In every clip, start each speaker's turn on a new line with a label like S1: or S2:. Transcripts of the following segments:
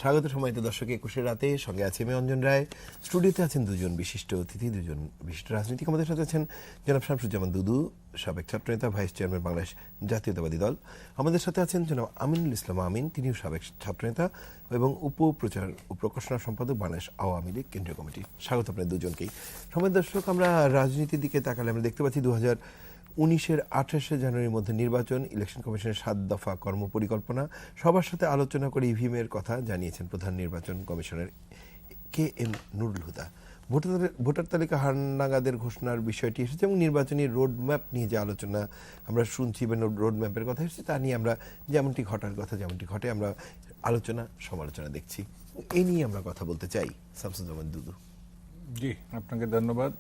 S1: স্বাগত সম্মানিত দর্শক, 21 রাতে সঙ্গে আছে আমি অঞ্জন রায়। স্টুডিওতে আছেন দুজন বিশিষ্ট অতিথি, দুজন বিশিষ্ট রাজনীতিক। আমাদের সাথে আছেন জনাব শামসুজ্জামান দুদু, সাবেক ছাত্রনেতা, ভাইস চেয়ারম্যান বাংলাদেশ জাতীয়তাবাদী দল। আমাদের সাথে আছেন জনাব আমিনুল ইসলাম আমিন, তিনিও সাবেক ছাত্রনেতা এবং উপপ্রচার ও প্রকাশনা সম্পাদক বাংলাদেশ আওয়ামী লীগ কেন্দ্রীয় কমিটি। স্বাগত আপনাদের দুজনকেই। সম্মানিত দর্শক, আমরা রাজনীতির দিকে তাকালে আমরা দেখতে পাচ্ছি 2019-এর 28শে জানুয়ারির মধ্যে নির্বাচন, ইলেকশন কমিশনের 7 দফা কর্মপরিকল্পনা, সবার সাথে আলোচনা করে ইভিএমের কথা জানিয়েছেন প্রধান নির্বাচন commissioner KM Nurul Huda. Voter তালিকা হালনাগাদের ঘোষণার বিষয়টি এসেছে এবং নির্বাচনী রোডম্যাপ নিয়ে যে আলোচনা আমরা শুনছি বা রোডম্যাপের কথা এসেছে তা নিয়ে আমরা যেমনটি ঘটার কথা যেমনটি ঘটে আমরা আলোচনা সমালোচনা দেখছি। এই নিয়ে আমরা কথা বলতে চাই। শামসুজ্জামান দুদু।
S2: জি, আপনাকে ধন্যবাদ।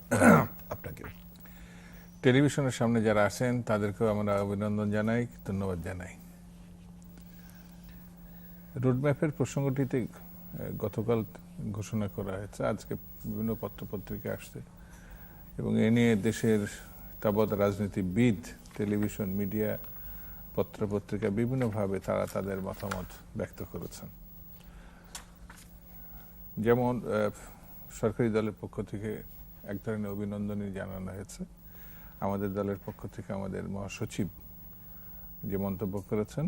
S1: আপনাকেও।
S2: টেলিভিশনের সামনে যারা আছেন তাদেরকেও আমরা অভিনন্দন জানাই, ধন্যবাদ জানাই। রোডম্যাপের প্রসঙ্গটিতে গতকাল ঘোষণা করা হয়েছে, আজকে বিভিন্ন পত্রপত্রিকা আসছে এবং এ নিয়ে দেশের তাবৎ রাজনীতিবিদ, টেলিভিশন, মিডিয়া, পত্রপত্রিকা বিভিন্নভাবে তারা তাদের মতামত ব্যক্ত করেছেন। যেমন সরকারি দলের পক্ষ থেকে এক ধরনের অভিনন্দনই জানানো হয়েছে। আমাদের দলের পক্ষ থেকে আমাদের মহাসচিব যে মন্তব্য করেছেন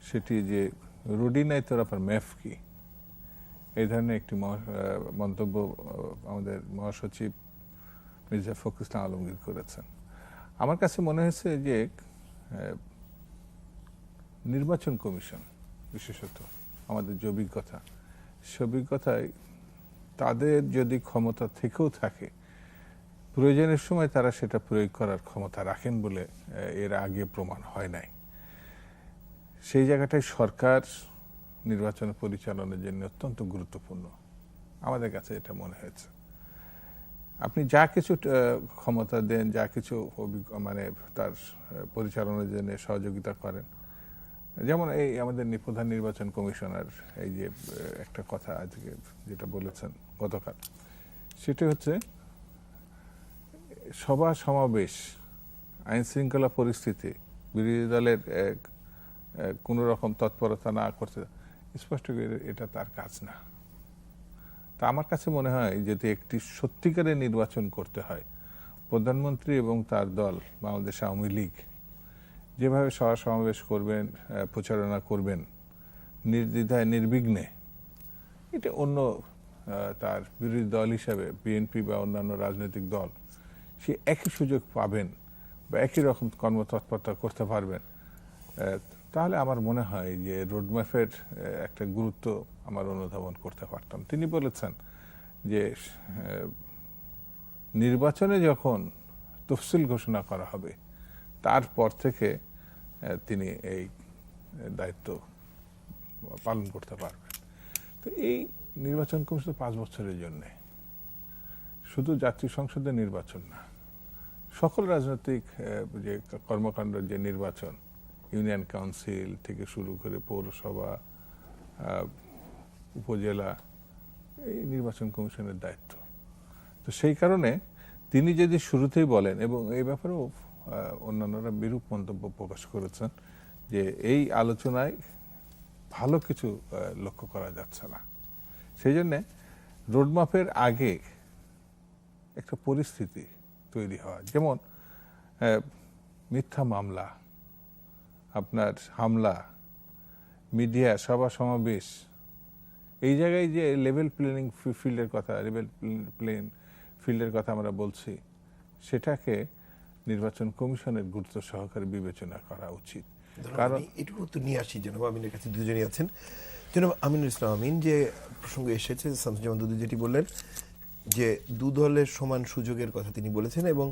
S2: সেটি যে রুডি নাই তোর আবার ম্যাফ কি, এই ধরনের একটি মন্তব্য আমাদের মহাসচিব মির্জা ফখরুল ইসলাম আলমগীর করেছেন। আমার কাছে মনে হয়েছে যে নির্বাচন কমিশন, বিশেষত আমাদের যে অভিজ্ঞতা, সে অভিজ্ঞতায় তাদের যদি ক্ষমতা থেকেও থাকে, প্রয়োজনের সময় তারা সেটা প্রয়োগ করার ক্ষমতা রাখেন বলে এর আগে প্রমাণ হয় নাই। সেই জায়গাটায় সরকার নির্বাচন পরিচালনার জন্য অত্যন্ত গুরুত্বপূর্ণ, আমাদের কাছে এটা মনে হয়েছে। আপনি যা কিছু ক্ষমতা দেন, যা কিছু মানে তার পরিচালনার জন্য সহযোগিতা করেন, যেমন এই আমাদের প্রধান নির্বাচন কমিশনার এই যে একটা কথা আজকে যেটা বলেছেন গতকাল, সেটা হচ্ছে সভা সমাবেশ, আইন শৃঙ্খলা পরিস্থিতি, বিরোধী দলের কোনো রকম তৎপরতা না করতে, স্পষ্ট করে এটা তার কাজ না। তা আমার কাছে মনে হয় যদি একটি সত্যিকারের নির্বাচন করতে হয়, প্রধানমন্ত্রী এবং তার দল বাংলাদেশ আওয়ামী লীগ যেভাবে সভা সমাবেশ করবেন, প্রচারণা করবেন নির্দ্বিধায় নির্বিঘ্নে, এটা অন্য তার বিরোধী দল হিসাবে বিএনপি বা অন্যান্য রাজনৈতিক দল সে একই সুযোগ পাবেন বা একই রকম কর্মতৎপরতা করতে পারবেন, তাহলে আমার মনে হয় যে রোডম্যাপের একটা গুরুত্ব আমার অনুধাবন করতে পারতাম। তিনি বলেছেন যে নির্বাচনে যখন তফসিল ঘোষণা করা হবে তারপর থেকে তিনি এই দায়িত্ব পালন করতে পারবেন। তো এই নির্বাচন কমিশন 5 বছরের জন্য, শুধু জাতীয় সংসদের নির্বাচন না, সকল রাজনৈতিক যে কর্মকাণ্ডের যে নির্বাচন, ইউনিয়ন কাউন্সিল থেকে শুরু করে পৌরসভা, উপজেলা, এই নির্বাচন কমিশনের দায়িত্ব। তো সেই কারণে তিনি যদি শুরুতেই বলেন, এবং এই ব্যাপারেও অন্যান্যরা বিরূপ মন্তব্য প্রকাশ করেছেন যে এই আলোচনায় ভালো কিছু লক্ষ্য করা যাচ্ছে না, সেই জন্যে রোডম্যাপের আগে একটা পরিস্থিতি তৈরি হওয়া, যেমন মিথ্যা মামলা, আপনার হামলা, মিডিয়া, সভা সমাবেশ, এই জায়গায় যে লেভেল প্লেইং ফিল্ডের কথা আমরা বলছি, সেটাকে নির্বাচন কমিশনের গুরুত্ব সহকারে বিবেচনা করা উচিত।
S1: কারণ এটুকু তো নিয়ে আসি, জনাব আমিনের কাছে দুজনই আছেন। জনাব আমিনুল ইসলাম আমিন, যে প্রসঙ্গ এসেছে শামসুজ্জামান দুদু যেটি বললেন যে দু দলের সমান সুযোগের কথা তিনি বলেছেন এবং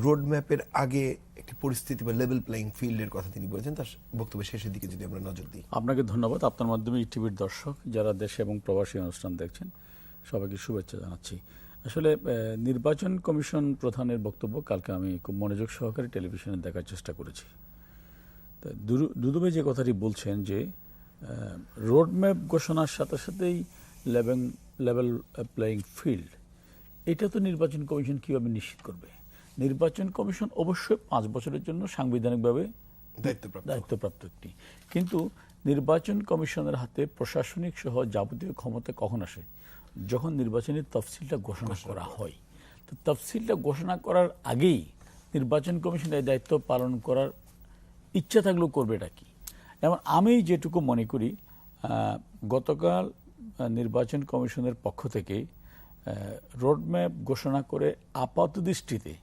S1: রোডম্যাপের আগে একটি পরিস্থিতি বা লেভেল প্লেইং ফিল্ডের কথা তিনি বলেছেন, তার বক্তব্যের শেষের দিকে যদি আমরা নজর দিই।
S3: আপনাকে ধন্যবাদ। আপনার মাধ্যমে টিভির দর্শক যারা দেশে এবং প্রবাসী অনুষ্ঠান দেখছেন সবাইকে শুভেচ্ছা জানাচ্ছি। আসলে নির্বাচন কমিশন প্রধানের বক্তব্য কালকে আমি খুব মনোযোগ সহকারে টেলিভিশনে দেখার চেষ্টা করেছি। দুদুভাই যে কথাটি বলছেন যে রোডম্যাপ ঘোষণার সাথে সাথেই লেভেল প্লেইং ফিল্ড, এটা তো নির্বাচন কমিশন কিভাবে নিশ্চিত করবে? নির্বাচন কমিশন অবশ্যই 5 বছরের জন্য সাংবিধানিকভাবে দায়িত্বপ্রাপ্ত একটি, কিন্তু নির্বাচন কমিশনের হাতে প্রশাসনিক সহ যাবতীয় ক্ষমতা কখন আসে? যখন নির্বাচনের তফসিলটা ঘোষণা করা হয়। তো তফসিলটা ঘোষণা করার আগেই নির্বাচন কমিশনের এই দায়িত্ব পালন করার ইচ্ছা থাকলেও করবে এটা কি? এবং আমি যেটুকু মনে করি, গতকাল নির্বাচন কমিশনের পক্ষ থেকে রোডম্যাপ ঘোষণা করে আপাত দৃষ্টিতে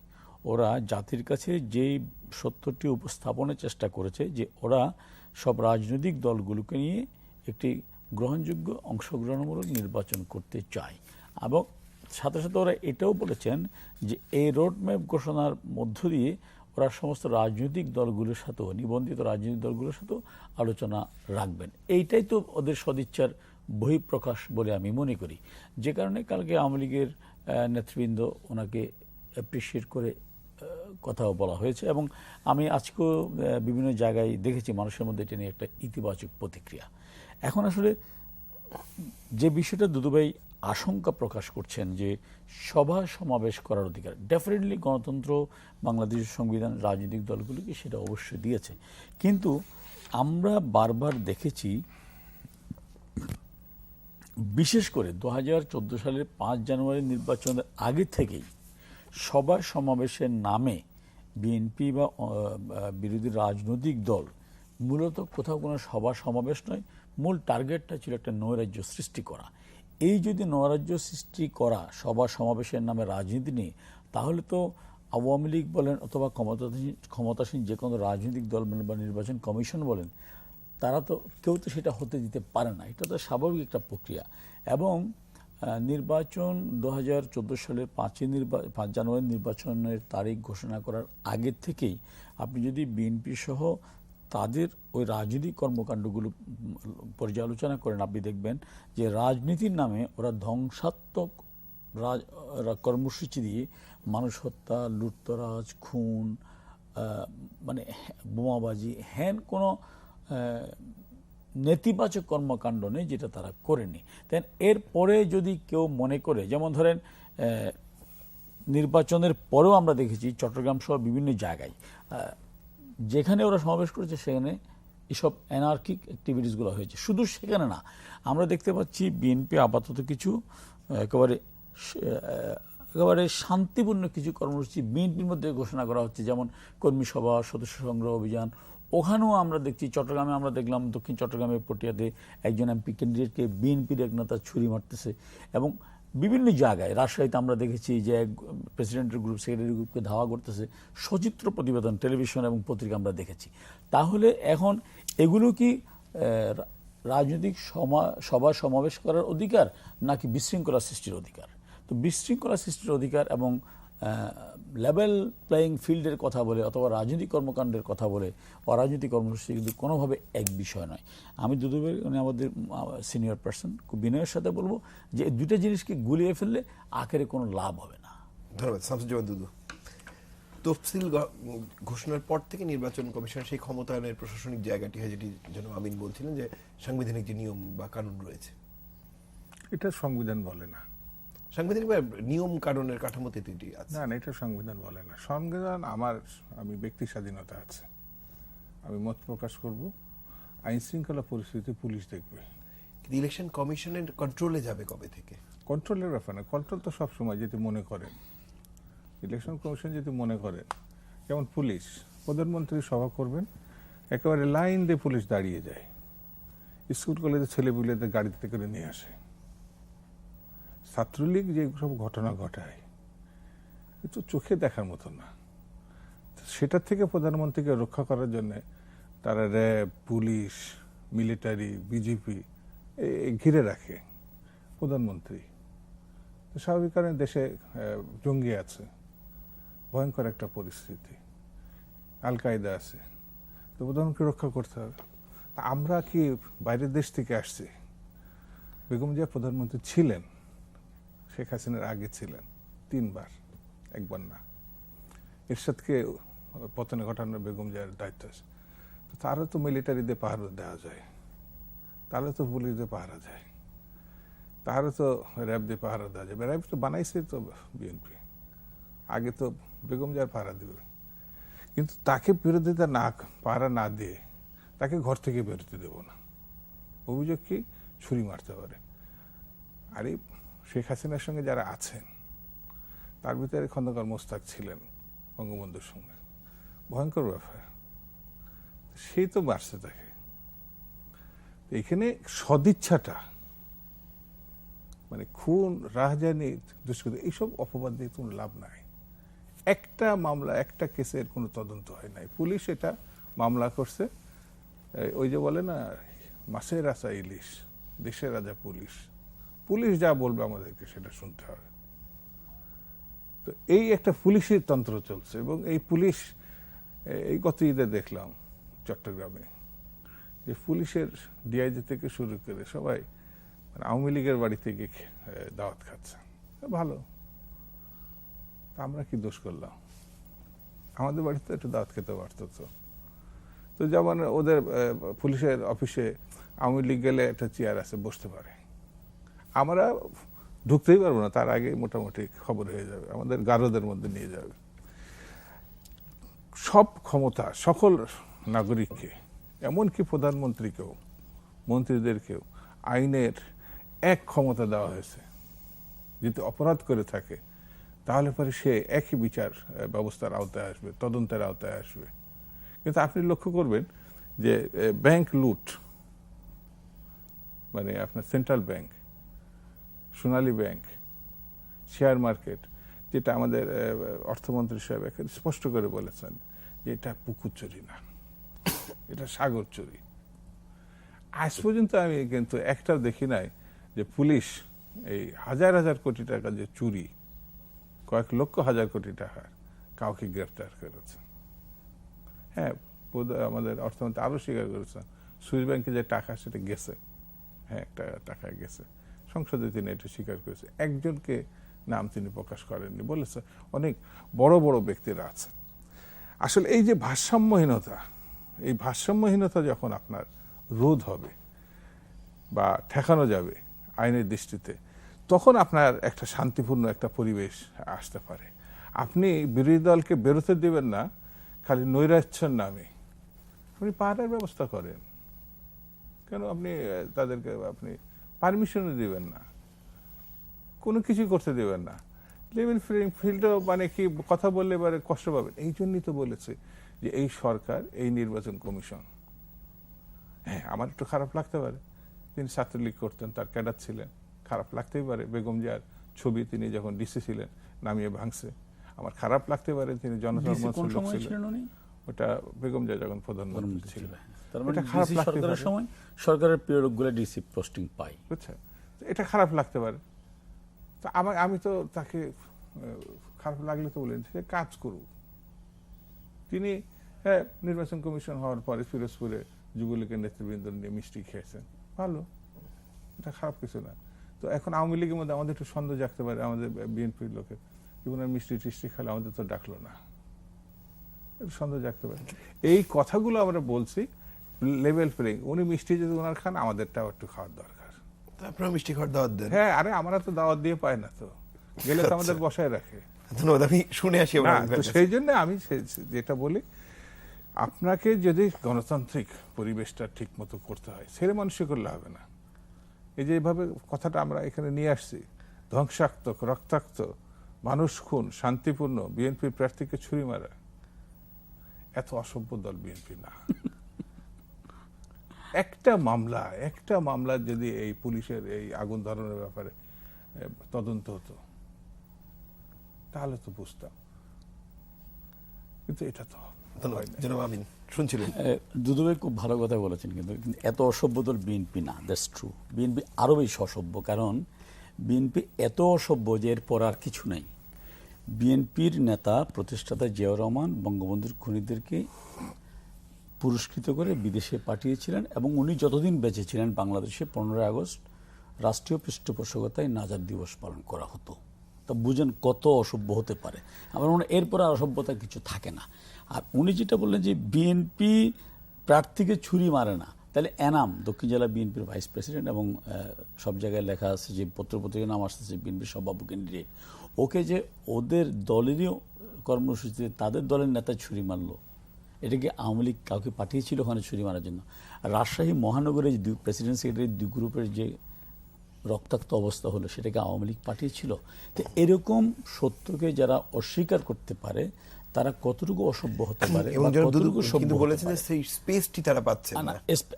S3: ওরা জাতির কাছে যেই সত্যটি উপস্থাপনের চেষ্টা করেছে যে ওরা সব রাজনৈতিক দলগুলোকে নিয়ে একটি গ্রহণযোগ্য অংশগ্রহণমূলক নির্বাচন করতে চায়, এবং সাথে সাথে ওরা এটাও বলেছেন যে এই রোডম্যাপ ঘোষণার মধ্য দিয়ে ওরা সমস্ত রাজনৈতিক দলগুলোর সাথেও, নিবন্ধিত রাজনৈতিক দলগুলোর সাথেও আলোচনা রাখবেন। এইটাই তো ওদের সদিচ্ছার বহিঃপ্রকাশ বলে আমি মনে করি, যে কারণে কালকে আওয়ামী লীগের নেতৃবৃন্দ ওনাকে অ্যাপ্রিসিয়েট করে কথাও বলা হয়েছে, এবং আমি আজকেও বিভিন্ন জায়গায় দেখেছি মানুষের মধ্যে এটা নিয়ে একটা ইতিবাচক প্রতিক্রিয়া। এখন আসলে যে বিষয়টা দুদুভাই আশঙ্কা প্রকাশ করছেন যে সভা সমাবেশ করার অধিকার, ডেফিনেটলি গণতন্ত্র বাংলাদেশের সংবিধান রাজনৈতিক দলগুলোকে সেটা অবশ্যই দিয়েছে, কিন্তু আমরা বারবার দেখেছি বিশেষ করে 2014 সালের 5 জানুয়ারি নির্বাচনের আগে থেকেই সভা সমাবেশের নামে বিএনপি বা বিরোধী রাজনৈতিক দল মূলত কোথাও কোনো সভা সমাবেশ নয়, মূল টার্গেটটা ছিল একটা নৈরাজ্য সৃষ্টি করা। এই যদি নৈরাজ্য সৃষ্টি করা সভা সমাবেশের নামে রাজনীতি নিয়ে, তাহলে তো আওয়ামী লীগ বলেন অথবা ক্ষমতাসীন যে কোনো রাজনৈতিক দল বলেন বা নির্বাচন কমিশন বলেন, তারা তো কেউ তো সেটা হতে দিতে পারে না। এটা তো স্বাভাবিক একটা প্রক্রিয়া। এবং নির্বাচন 2014 সালের 5 জানুয়ারি নির্বাচনের তারিখ ঘোষণা করার আগের থেকেই আপনি যদি বিএনপি সহ তাদের ওই রাজনৈতিক কর্মকাণ্ডগুলো পর্যালোচনা করেন, আপনি দেখবেন যে রাজনীতির নামে ওরা ধ্বংসাত্মক কর্মসূচি দিয়ে মানুষ হত্যা, লুটতরাজ, খুন, মানে বোমাবাজি, কোনো নেতিবাচক কর্মকাণ্ড নেই যেটা তারা করেনি। তাই এরপরে যদি কেউ মনে করে, যেমন ধরেন নির্বাচনের পরেও আমরা দেখেছি চট্টগ্রাম সহ বিভিন্ন জায়গায় যেখানে ওরা সমাবেশ করেছে সেখানে এসব অ্যানার্কিক অ্যাক্টিভিটিসগুলো হয়েছে। শুধু সেখানে না, আমরা দেখতে পাচ্ছি বিএনপি আপাতত কিছু একেবারে শান্তিপূর্ণ কিছু কর্মসূচি বিএনপির মধ্যে ঘোষণা করা হচ্ছে, যেমন কর্মী সভা, সদস্য সংগ্রহ অভিযান। ওখানেও আমরা দেখছি, চট্টগ্রামে আমরা দেখলাম দক্ষিণ চট্টগ্রামের পটিয়াতে একজন এমপি ক্যান্ডিডেটকে বিএনপির এক নেতা ছুরি মারতেছে, এবং বিভিন্ন জায়গায় রাজশাহীতে আমরা দেখেছি যে প্রেসিডেন্টের গ্রুপ, সেক্রেটারি গ্রুপকে ধাওয়া করতেছে। সচিত্র প্রতিবেদন টেলিভিশন এবং পত্রিকা আমরা দেখেছি। তাহলে এখন এগুলো কি রাজনৈতিক সভা সমাবেশ করার অধিকার নাকি বিশৃঙ্খলা সৃষ্টির অধিকার? তো বিশৃঙ্খলা সৃষ্টির অধিকার এবং লেভেল প্লেয়িং ফিল্ডের কথা বলে অথবা রাজনৈতিক কর্মকাণ্ডের কথা বলে অরাজনৈতিক কর্মসূচি কিন্তু কোনোভাবে এক বিষয় নয়। আমি দুদুভাই আমাদের সিনিয়র পার্সন, খুব বিনয়ের সাথে বলবো যে এই দুটো জিনিসকে গুলিয়ে ফেললে আখেরে কোনো লাভ হবে না।
S1: ধন্যবাদ শামসুজ্জামান দুদু। তফসিল ঘোষণার পর থেকে নির্বাচন কমিশন সেই ক্ষমতায়নের প্রশাসনিক জায়গাটি হয়, যেটি যেন আমিন বলছিলেন যে সাংবিধানিক যে নিয়ম বা কানুন রয়েছে,
S2: এটা সংবিধান বলে না।
S1: সাংবিধানিক বা নিয়ম কানুনের কাঠামোতে এটি আছে।
S2: না, এটা সংবিধান বলে না। সংবিধান আমি ব্যক্তি স্বাধীনতা আছে, আমি মত প্রকাশ করব, আইন শৃঙ্খলা পরিস্থিতি পুলিশ দেখবে।
S1: ইলেকশন কমিশনের কন্ট্রোলে যাবে কবে থেকে?
S2: কন্ট্রোলের ব্যাপার না, কন্ট্রোল তো সবসময় যদি মনে করেন, ইলেকশন কমিশন যদি মনে করেন, যেমন পুলিশ প্রধানমন্ত্রী সভা করবেন, একেবারে লাইন দিয়ে পুলিশ দাঁড়িয়ে যায়, স্কুল কলেজের ছেলেপুলেদের গাড়িতে করে নিয়ে আসে। ছাত্রলীগ যে সব ঘটনা ঘটায় এ তো চোখে দেখার মতো না। সেটা থেকে প্রধানমন্ত্রীকে রক্ষা করার জন্য তারা র্যাব, পুলিশ, মিলিটারি, বিজেপি ঘিরে রাখে প্রধানমন্ত্রী। স্বাভাবিক কারণে দেশে জঙ্গি আছে, ভয়ঙ্কর একটা পরিস্থিতি, আল কায়দা আছে, তো প্রধানমন্ত্রী রক্ষা করতে হবে। আমরা কি বাইরের দেশ থেকে আসছি? বেগম জিয়া প্রধানমন্ত্রী ছিলেন, শেখ হাসিনার আগে ছিলেন 3 বার, একবার না। এরশাদকে পতনে ঘটানোর বেগম জিয়ার দায়িত্ব আছে। তারও তো মিলিটারি দিয়ে পাহারা দেওয়া যায়, তারও তো পুলিশ দিয়ে পাহারা যায়, তারও তো র্যাব দিয়ে পাহারা দেওয়া যায়। র্যাব তো বানাইছে তো বিএনপি, আগে তো বেগম জিয়ার পাহারা দেবে। কিন্তু তাকে বিরোধিতা না, পাহারা না দিয়ে তাকে ঘর থেকে বেরোতে দেব না। অভিযোগ কি? ছুরি মারতে পারে। আর এই শেখ হাসিনার সঙ্গে যারা আছেন তার ভিতরে খন্দকার মোস্তাক ছিলেন বঙ্গবন্ধুর সঙ্গে, ভয়ঙ্কর ব্যাপার। সেই তো মারছে তাকে। এখানে সদিচ্ছাটা, মানে খুন, রাহজানি, দুষ্কৃতি, এইসব অপবাদ দিয়ে কোনো লাভ নাই। একটা মামলা, একটা কেসের কোনো তদন্ত হয় নাই। পুলিশ এটা মামলা করছে, ওই যে বলে না, মাছের রাজা ইলিশ, দেশের রাজা পুলিশ। পুলিশ যা বলবে আমাদেরকে সেটা শুনতে হবে। তো এই একটা পুলিশের তন্ত্র চলছে। এবং এই পুলিশ, এই গত ঈদে দেখলাম চট্টগ্রামে যে পুলিশের ডিআইজি থেকে শুরু করে সবাই মানে আওয়ামী লীগের বাড়ি থেকে দাওয়াত খাচ্ছে। ভালো, তা আমরা কি দোষ করলাম? আমাদের বাড়িতে একটু দাওয়াত খেতে পারতো। তো যেমন ওদের পুলিশের অফিসে আওয়ামী লীগ গেলে একটা চেয়ার আছে, বসতে পারে। আমরা ঢুকতেই পারবো না, তার আগে মোটামুটি খবর হয়ে যাবে, আমাদের গারদের মধ্যে নিয়ে যাবে। সব ক্ষমতা সকল নাগরিককে, এমনকি প্রধানমন্ত্রীকেও, মন্ত্রীদেরকেও আইনের এক ক্ষমতা দেওয়া হয়েছে। যদি অপরাধ করে থাকে তাহলে পরে সে একই বিচার ব্যবস্থার আওতায় আসবে, তদন্তের আওতায় আসবে। কিন্তু আপনি লক্ষ্য করবেন যে ব্যাংক লুট, মানে আপনার সেন্ট্রাল ব্যাংক, সোনালী ব্যাংক, শেয়ার মার্কেট, যেটা আমাদের অর্থমন্ত্রী সাহেব স্পষ্ট করে বলেছেন যে এটা পুকুর চুরি না, এটা সাগর চুরি। আজ পর্যন্ত আমি কিন্তু একটাও দেখি নাই যে পুলিশ এই হাজার হাজার কোটি টাকা যে চুরি, কয়েক লক্ষ হাজার কোটি টাকার, কাউকে গ্রেফতার করেছে। হ্যাঁ, আমাদের অর্থমন্ত্রী আরো স্বীকার করেছেন সুইস ব্যাংকে যে টাকা সেটা গেছে, হ্যাঁ একটা টাকা গেছে, সংসদে তিনি এটা স্বীকার করেছে। একজনকে নাম তিনি প্রকাশ করেননি, বলেছে অনেক বড় বড় ব্যক্তিরা আছেন। আসলে এই যে ভারসাম্যহীনতা, এই ভারসাম্যহীনতা যখন আপনার রোধ হবে বা ঠেকানো যাবে আইনের দৃষ্টিতে, তখন আপনার একটা শান্তিপূর্ণ একটা পরিবেশ আসতে পারে। আপনি বিরোধী দলকে বেরোতে দেবেন না খালি নৈরাচ্যের নামে, আপনি পাহাড়ের ব্যবস্থা করেন কেন? আপনি তাদেরকে আপনি পারমিশনও দিবেন না, কোনো কিছু করতে দেবেন না। লেভেল ফিল্ডও মানে কি কথা বললে এবারে কষ্ট পাবেন। এই জন্যই তো বলেছে যে এই সরকার, এই নির্বাচন কমিশন, হ্যাঁ আমার একটু খারাপ লাগতে পারে, তিনি ছাত্রলীগ করতেন, তার ক্যাডার ছিলেন, খারাপ লাগতেই পারে। বেগম জিয়ার ছবি তিনি যখন ডিসি ছিলেন নামিয়ে ভাঙছে, আমার খারাপ লাগতে পারে। তিনি জনধর্ম ছিলেন, ওটা বেগম জিয়া যখন প্রধানমন্ত্রী ছিলেন।
S3: সরকারের পিরিয়ডগুলো ডিসি পোস্টিং পাই,
S2: বুঝছেন? এটা খারাপ লাগতে পারে। তো আমি তো তাকে খারাপ লাগলে তো বলেন সে কাজ করুক। তিনি হ্যাঁ নির্বাচন কমিশন হওয়ার পরে ফিরোজপুরে যুবলীগের নেতৃবৃন্দ নিয়ে মিষ্টি খেয়েছেন, ভালো, এটা খারাপ কিছু না। তো এখন আওয়ামী লীগের মধ্যে আমাদের একটু সন্দেহ জাগতে পারে, আমাদের বিএনপির লোকের জীবনের মিষ্টি টিষ্টি খেলে আমাদের তো ডাকলো না, একটু সন্দেহ জাগতে পারে। এই কথাগুলো আমরা বলছি লেভেল প্লেইং। উনি মিষ্টি যদি ওনার খান, আমাদেরটাও একটু খাওয়ার দরকার।
S1: আপনারা মিষ্টি খাওয়ার দাওয়াত দেন?
S2: হ্যাঁ, আরে আমরা তো দাওয়াত দিয়ে পাই না, তো গেলে তো আমাদের বসায় রাখে।
S1: ধন্যবাদ, আমি শুনে আসি।
S2: সেই জন্য আমি যেটা বলি, আপনাকে যদি গণতান্ত্রিক পরিবেশটা ঠিক মতো করতে হয়, ছেলে মানুষই করলে হবে না। এই যে এইভাবে কথাটা আমরা এখানে নিয়ে আসছি, ধ্বংসাত্মক, রক্তাক্ত, মানুষ খুন, শান্তিপূর্ণ বিএনপির প্রার্থীকে ছুরি মারা, এত অসভ্য দল বিএনপি না। একটা মামলা যদি এই পুলিশের এই আগুন ধরানোর ব্যাপারে তদন্ত হতো তাহলে তো বুঝতাম, কিন্তু এটা তো
S1: শুনছিলেন।
S3: দুদু ভাই খুব ভালো কথা বলেছেন, কিন্তু এত অসভ্য দল বিএনপি না, দ্যাটস ট্রু। বিএনপি আরো বেশি অসভ্য, কারণ বিএনপি এত অসভ্য যে এরপর আর কিছু নাই। বিএনপির নেতা প্রতিষ্ঠাতা জিয়াউর রহমান বঙ্গবন্ধুর খুনিদেরকে পুরস্কৃত করে বিদেশে পাঠিয়েছিলেন, এবং উনি যতদিন বেঁচে ছিলেন বাংলাদেশে 15 আগস্ট রাষ্ট্রীয় পৃষ্ঠপোষকতায় নাজার দিবস পালন করা হতো। তা বুঝেন কত অসভ্য হতে পারে। আমার মনে হয় এরপরে অসভ্যতা কিছু থাকে না। আর উনি যেটা বললেন যে বিএনপি প্রার্থীকে ছুরি মারে না, তাহলে এনাম দক্ষিণ জেলা বিএনপির ভাইস প্রেসিডেন্ট, এবং সব জায়গায় লেখা আছে যে পত্রপত্রিকার নাম আসতেছে বিএনপির সভাপতি ক্যান্ডিডেট, ওকে যে ওদের দলেরই কর্মসূচিতে তাদের দলের নেতা ছুরি মারলো, এটা কি আওয়ামী লীগ কাউকে পাঠিয়েছিল ওখানে ছুরি মারার জন্য? রাজশাহী মহানগরের প্রেসিডেন্ট সেক্রেটারি দুই গ্রুপের যে রক্তাক্ত অবস্থা হলো সেটাকে আওয়ামী লীগ পাঠিয়েছিল? তো এরকম সত্যকে যারা অস্বীকার করতে পারে তারা কতটুকু অসভ্য হতে পারে
S1: এবং
S3: বা
S1: যারা
S3: কতটুকু
S1: দুদু
S3: সভ্য
S1: কিন্তু
S3: হতে
S1: বলেছেন যে
S3: পারে?
S1: সেই স্পেসটি তারা পাচ্ছেন
S3: না,
S1: না।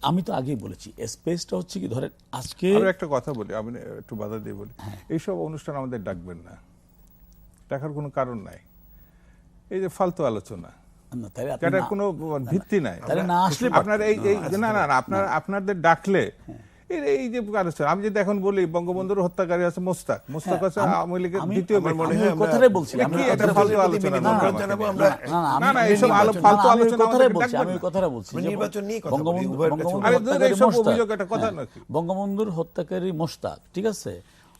S3: আমি তো আগেই বলেছি স্পেসটা হচ্ছে কি, ধরেন আজকে
S2: আরো একটা কথা বলি, আমি একটু বাধা দিয়ে বলি, এইসব অনুষ্ঠান আমাদের ডাকবেন না, ডাকার কোনো কারণ নাই। এই যে ফালতু আলোচনা,
S3: না, তাহলে আপনি
S2: যেটার
S3: না-
S2: কোনো ভিত্তি নাই।
S3: তাহলে না আসলে
S2: আপনার এই না না না, আপনাদের ডাকলে এই যে আলোচনা, আমি যদি এখন বলি বঙ্গবন্ধুর হত্যাকারী আছে মোস্তাক আছে আওয়ামী লীগের দ্বিতীয়
S3: আমি
S2: ব্যক্তি,
S3: ওই কথাটাই বলছি।
S2: এটা কি একটা ফালতু আলোচনা?
S3: না,
S2: এইসব ফালতু আলোচনা আমাদের ডাকবেন
S3: আমি
S2: না।
S3: ওই কথাটা বলছি যে
S1: নির্বাচন নিয়ে কথা বলি,
S3: বঙ্গবন্ধু-
S1: উভয়ের কাছে
S3: বঙ্গবন্ধুর
S2: আরে
S3: হত্যাকারী
S2: এইসব
S3: মোস্তাক,
S2: অভিযোগ একটা কথা
S3: হ্যাঁ,
S2: নাকি?
S3: বঙ্গবন্ধুর হত্যাকারী মোস্তাক, ঠিক আছে,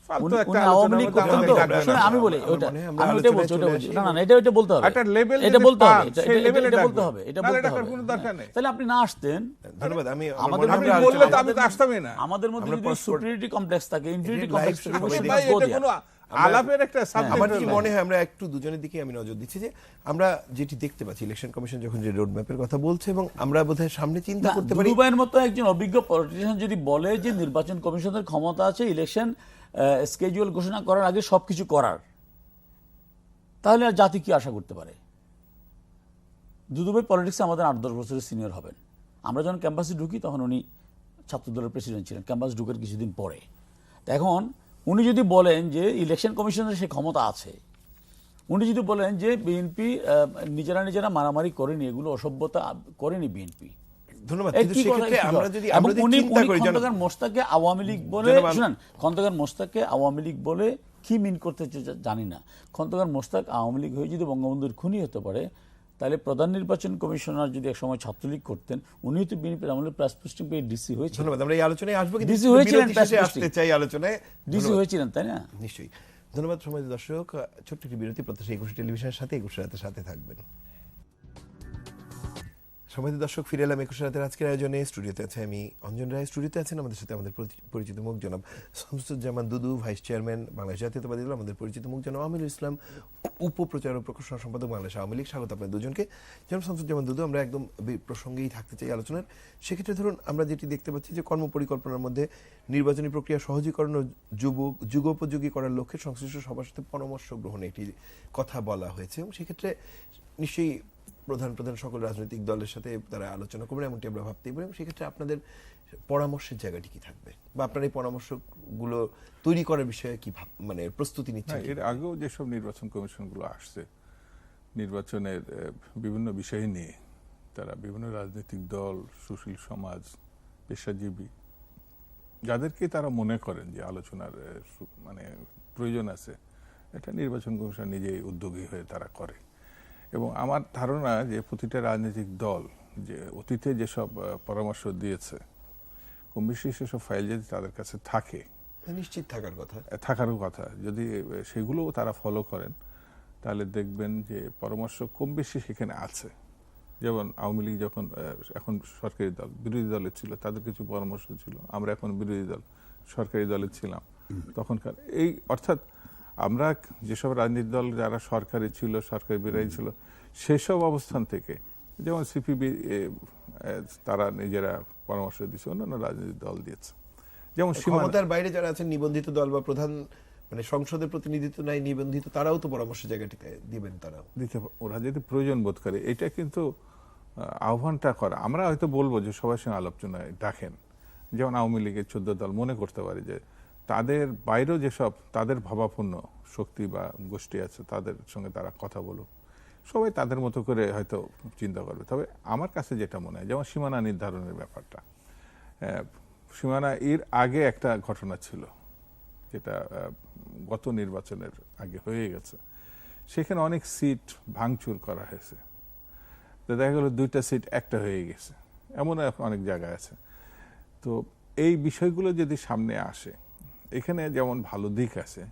S2: ফালতু
S3: উনি
S2: একটা
S3: আওয়ামী লীগ
S2: আলোচনার
S3: করতেন
S2: মধ্যে
S3: তো।
S2: আমাদের
S3: শুনে
S2: ডাকবেন
S3: আমি
S2: না।
S3: বলি ওইটা,
S1: মনে হয় আমরা
S3: আমি ওইটাই
S1: আলোচনায়
S3: বলছি, ওইটা
S1: চলে
S3: বলছি।
S1: আসি।
S3: না না, এটা বলতে হবে,
S2: একটা লেভেল
S3: এটা
S2: যদি
S3: বলতে হবে,
S2: পান, সেই লেভেলে
S3: এটা
S2: ডাকবেন।
S3: বলতে হবে, এটা
S2: নাহলে
S3: বলতে
S2: ডাকার
S3: হবে।
S2: কোনো দরকার নেই।
S3: তাহলে আপনি না আসতেন,
S1: ধন্যবাদ। আমি
S3: আমাদের
S2: আপনি
S3: মধ্যে
S2: বললে তো আমি তো আসতামই না।
S3: আমাদের মধ্যে
S1: আমরা
S3: যদি
S1: পরস্পর-
S3: সুপিরিয়রিটি কমপ্লেক্স থাকে, ইনফিরিয়রিটি
S1: live
S3: কমপ্লেক্স
S1: show
S3: থাকে,
S1: সবাই
S3: সেটা
S2: ভাই,
S3: বাদ
S2: এটা
S3: দিয়া।
S2: কোনো আলাপের একটা সাবজেক্ট
S1: আমার কি মনে হয় আমরা একটু দুজনের দিকে আমি নজর দিচ্ছি যে আমরা যেটি দেখতে পাচ্ছি, ইলেকশন কমিশন যখন যে রোড ম্যাপের কথা বলছে এবং আমরা বোধহয় সামনে চিন্তা করতে পারি
S3: দুদুভাইয়ের মতো একজন অভিজ্ঞ পলিটিশিয়ান যদি বলে যে নির্বাচন কমিশনের ক্ষমতা আছে ইলেকশন স্কেজুয়াল ঘোষণা করার আগে সবকিছু করার, তাহলে আর জাতি কি আশা করতে পারে? দুদুভাই পলিটিক্সে আমাদের 8-10 বছরের সিনিয়র হবেন। আমরা যখন ক্যাম্পাসে ঢুকি তখন উনি ছাত্রদলের প্রেসিডেন্ট ছিলেন, ক্যাম্পাস ঢুকার কিছুদিন পরে। তো এখন উনি যদি বলেন যে ইলেকশন কমিশনের সে ক্ষমতা আছে, উনি যদি বলেন যে বিএনপি নিজেরা মারামারি করেনি, এগুলো অসভ্যতা করেনি বিএনপি,
S1: ধন্যবাদ।
S3: এই
S1: কিন্তু
S3: কি কথা,
S1: সেক্ষেত্রে
S3: কি
S1: আমরা
S3: কথা?
S1: যদি
S3: এবং উনি
S1: চিন্তা করি
S3: খন্দকার মোস্তাককে আওয়ামী লীগ বলে,
S1: জনাব,
S3: শুনেন, খন্দকার মোস্তাককে আওয়ামী লীগ বলে কি মিন করতে জানি না। খন্দকার মোস্তাক আওয়ামী লীগ হয়ে যদি বঙ্গবন্ধুর খুনি হতে পারে, তাহলে প্রধান নির্বাচন কমিশনার যদি একসময় ছাত্রলীগ করতেন, উনিও তো বিএনপির আমলে প্রাইস পোস্টিং পেয়ে ডিসি হয়েছিল,
S1: ধন্যবাদ। আমরা এই আলোচনায় আসবো, কিন্তু
S3: ডিসি হয়েছিলেন,
S1: বিরতি শেষে আসতে চাই আলোচনায়।
S3: ডিসি হয়েছিলেন, তাই না?
S1: নিশ্চয়ই। ধন্যবাদ সমাজ দর্শক, ছোট্ট একটি বিরতি, প্রত্যাশা 21 টেলিভিশনের সাথে 21 রাতের সাথে থাকবেন। সমাজ দর্শক, ফিরে এলাম 21 রাতের আজকের আয়োজনে। স্টুডিওতে আছে আমি অঞ্জন রায়, স্টুডিওতে আছেন আমাদের সাথে আমাদের পরিচিত মুখ জনাব শামসুজ্জামান দুদু, ভাইস চেয়ারম্যান বাংলাদেশ জাতীয়তাবাদী দল, আমাদের পরিচিত মুখ জনাব আমিরুল ইসলাম, উপপ্রচার ও প্রকাশনা সম্পাদক বাংলাদেশ আওয়ামী লীগ। স্বাগত আপনাদের দুজনকে। জনাব শামসুজ্জামান দুদু, আমরা একদম প্রসঙ্গেই থাকতে চাই আলোচনার। সেক্ষেত্রে ধরুন আমরা যেটি দেখতে পাচ্ছি যে কর্মপরিকল্পনার মধ্যে নির্বাচনী প্রক্রিয়া সহজীকরণ ও যুগোপযোগী করার লক্ষ্যে সংশ্লিষ্ট সবার সাথে পরামর্শ গ্রহণে একটি কথা বলা হয়েছে এবং সেক্ষেত্রে নিশ্চয়ই প্রধান সকল রাজনৈতিক দলের সাথে তারা আলোচনা করবেন, এমনটি আমরা ভাবতেই পারি। সেক্ষেত্রে আপনাদের পরামর্শের জায়গাটি কি থাকবে, বা আপনার এই পরামর্শগুলো তৈরি করার বিষয়ে কি মানে প্রস্তুতি নিচ্ছেন?
S2: এর আগেও যেসব নির্বাচন কমিশনগুলো আসছে, নির্বাচনের বিভিন্ন বিষয় নিয়ে তারা বিভিন্ন রাজনৈতিক দল, সুশীল সমাজ, পেশাজীবী, যাদেরকে তারা মনে করেন যে আলোচনার মানে প্রয়োজন আছে, এটা নির্বাচন কমিশন নিজেই উদ্যোগী হয়ে তারা করে। এবং আমার ধারণা যে প্রতিটা রাজনৈতিক দল যে অতীতে যেসব পরামর্শ দিয়েছে, কম বেশি সেসব ফাইল যদি তাদের কাছে থাকে,
S1: নিশ্চিত
S2: থাকারও কথা, যদি সেগুলোও তারা ফলো করেন, তাহলে দেখবেন যে পরামর্শ কম বেশি সেখানে আছে। যেমন আওয়ামী লীগ যখন এখন সরকারি দল, বিরোধী দলের ছিল, তাদের কিছু পরামর্শ ছিল। আমরা এখন বিরোধী দল, সরকারি দলের ছিলাম তখনকার। এই অর্থাৎ আমরা যেসব রাজনৈতিক দল যারা সরকারি ছিল, সরকারি বিরোধী ছিল, সেসব অবস্থান থেকে, যেমন সিপিবি তারা নিজেরা পরামর্শ দিচ্ছে, অন্যান্য রাজনৈতিক দল দিয়েছে। যেমন
S1: ক্ষমতার বাইরে যারা আছেন, নিবন্ধিত দল বা প্রধান মানে সংসদের প্রতিনিধিত্ব নাই নিবন্ধিত, তারাও তো পরামর্শ জায়গাটিতে দিবেন, তারাও
S2: দিতে, ওরা যদি প্রয়োজন বোধ করে। এটা কিন্তু আহ্বানটা করা, আমরা হয়তো বলবো যে সবার সঙ্গে আলোচনায় ডাকেন। যেমন আওয়ামী লীগের 14 দল মনে করতে পারে যে তাদের বাইরেও যেসব তাদের ভাবাপন্ন শক্তি বা গোষ্ঠী আছে, তাদের সঙ্গে তারা কথা বলুক, সবাই তাদের মতো করে হয়তো চিন্তা করবে। তবে আমার কাছে যেটা মনে হয়, যেমন সীমানা নির্ধারণের ব্যাপারটা, সীমানা এর আগে একটা ঘটনা ছিল যেটা গত নির্বাচনের আগে হয়ে গেছে, সেখানে অনেক সিট ভাঙচুর করা হয়েছে, দেখা গেল 2টা সিট একটা হয়ে গেছে, এমন অনেক জায়গায় আছে। তো এই বিষয়গুলো যদি সামনে আসে, এখানে যেমন ভালো দিক আছে,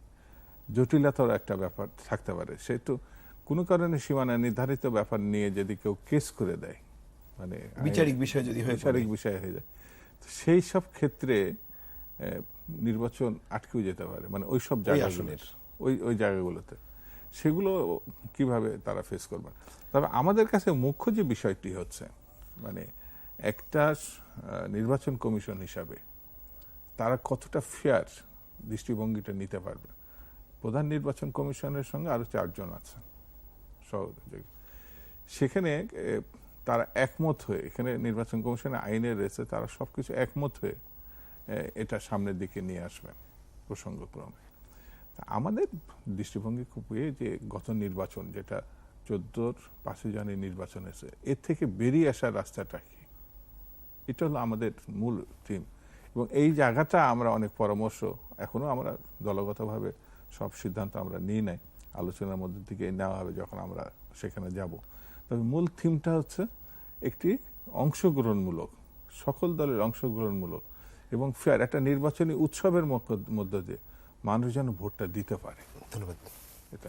S2: জটিলতার একটা ব্যাপার থাকতে পারে। সেহেতু কোনো কারণে সীমানা নির্ধারিত ব্যাপার নিয়ে যদি কেউ কেস করে দেয়, মানে
S1: বিচারিক বিষয় যদি হয়,
S2: বিচারিক বিষয় হয়ে যায়, সেই সব ক্ষেত্রে নির্বাচন আটকেও যেতে পারে, মানে ওই সব জায়গাগুলোর ওই জায়গাগুলোতে। সেগুলো কিভাবে তারা ফেস করবে। তবে আমাদের কাছে মুখ্য যে বিষয়টি হচ্ছে মানে একটা নির্বাচন কমিশন হিসাবে তারা কতটা ফেয়ার দৃষ্টিভঙ্গিটা নিতে পারবে। প্রধান নির্বাচন কমিশনের সঙ্গে আরো 4 জন আছেন সহযোগী, সেখানে তারা একমত হয়ে, এখানে নির্বাচন কমিশনের আইনে রয়েছে তারা সবকিছু একমত হয়ে এটা সামনের দিকে নিয়ে আসবেন প্রসঙ্গক্রমে। আমাদের দৃষ্টিভঙ্গি খুব যে গত নির্বাচন যেটা 14 5 জানুয়ারি নির্বাচন হয়েছে, এর থেকে বেরিয়ে আসার রাস্তাটা কি, এটা হলো আমাদের মূল থিম। এবং এই জায়গাটা আমরা অনেক পরামর্শ এখনো আমরা দলগতভাবে সব সিদ্ধান্ত আমরা নিই নাই, আলোচনার মধ্যে থেকে নেওয়া হবে যখন আমরা সেখানে যাব। তবে মূল থিমটা হচ্ছে একটি অংশগ্রহণমূলক, সকল দলের অংশগ্রহণমূলক এবং ফেয়ার একটা নির্বাচনী উৎসবের মধ্য দিয়ে মানুষ যেন ভোটটা দিতে পারে।
S1: ধন্যবাদ।
S2: এটা